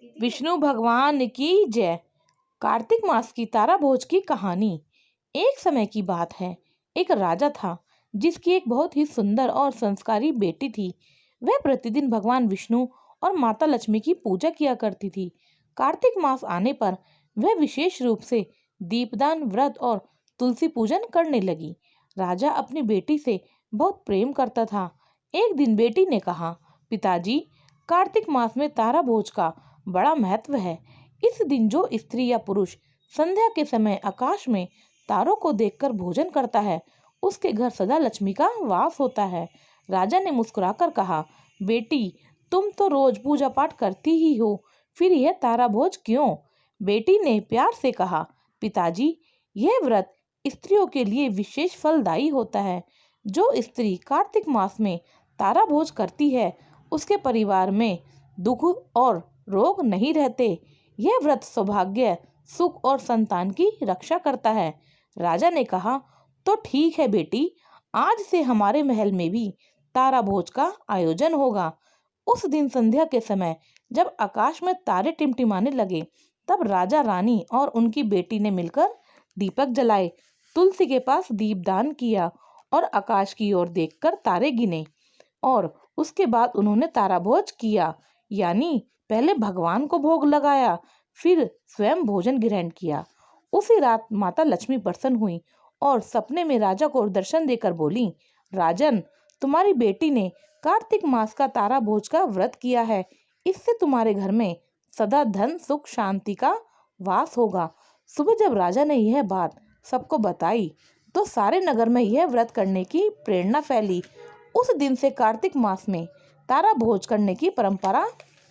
विष्णु भगवान की जय। कार्तिक मास की तारा भोज की कहानी। एक समय की बात है, एक राजा था जिसकी एक बहुत ही सुंदर और संस्कारी बेटी थी। वह प्रतिदिन भगवान विष्णु और माता लक्ष्मी की पूजा किया करती थी। कार्तिक मास आने पर वह विशेष रूप से दीपदान, व्रत और तुलसी पूजन करने लगी। राजा अपनी बेटी से बहुत प्रेम करता था। एक दिन बेटी ने कहा, पिताजी, कार्तिक मास में तारा भोज का बड़ा महत्व है। इस दिन जो स्त्री या पुरुष संध्या के समय आकाश में तारों को देखकर भोजन करता है, उसके घर सदा लक्ष्मी का वास होता है। राजा ने मुस्कुराकर कहा, बेटी, तुम तो रोज पूजा पाठ करती ही हो, फिर यह तारा भोज क्यों? बेटी ने प्यार से कहा, पिताजी, यह व्रत स्त्रियों के लिए विशेष फलदायी होता है। जो स्त्री कार्तिक मास में तारा भोज करती है, उसके परिवार में दुख और रोग नहीं रहते। यह व्रत सौभाग्य, सुख और संतान की रक्षा करता है। राजा ने कहा, तो ठीक है बेटी, आज से हमारे महल में भी तारा भोज का आयोजन होगा। उस दिन संध्या के समय जब आकाश में तारे टिमटिमाने लगे, तब राजा, रानी और उनकी बेटी ने मिलकर दीपक जलाए, तुलसी के पास दीपदान किया और आकाश की ओर देखकर तारे गिने। और उसके बाद उन्होंने तारा भोज किया, यानी पहले भगवान को भोग लगाया, फिर स्वयं भोजन ग्रहण किया। उसी रात माता लक्ष्मी प्रसन्न हुई और सपने में राजा को दर्शन देकर बोली, राजन, तुम्हारी बेटी ने कार्तिक मास का तारा भोज का व्रत किया है। इससे तुम्हारे घर में सदा धन, सुख, शांति का वास होगा। सुबह जब राजा ने यह बात सबको बताई, तो सारे नगर में यह व्रत करने की प्रेरणा फैली। उस दिन से कार्तिक मास में तारा भोज करने की परंपरा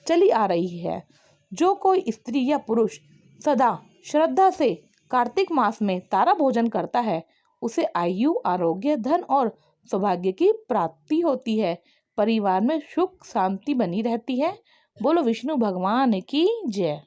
चली आ रही है। जो कोई स्त्री या पुरुष सदा श्रद्धा से कार्तिक मास में तारा भोजन करता है, उसे आयु, आरोग्य, धन और सौभाग्य की प्राप्ति होती है। परिवार में सुख शांति बनी रहती है। बोलो विष्णु भगवान की जय।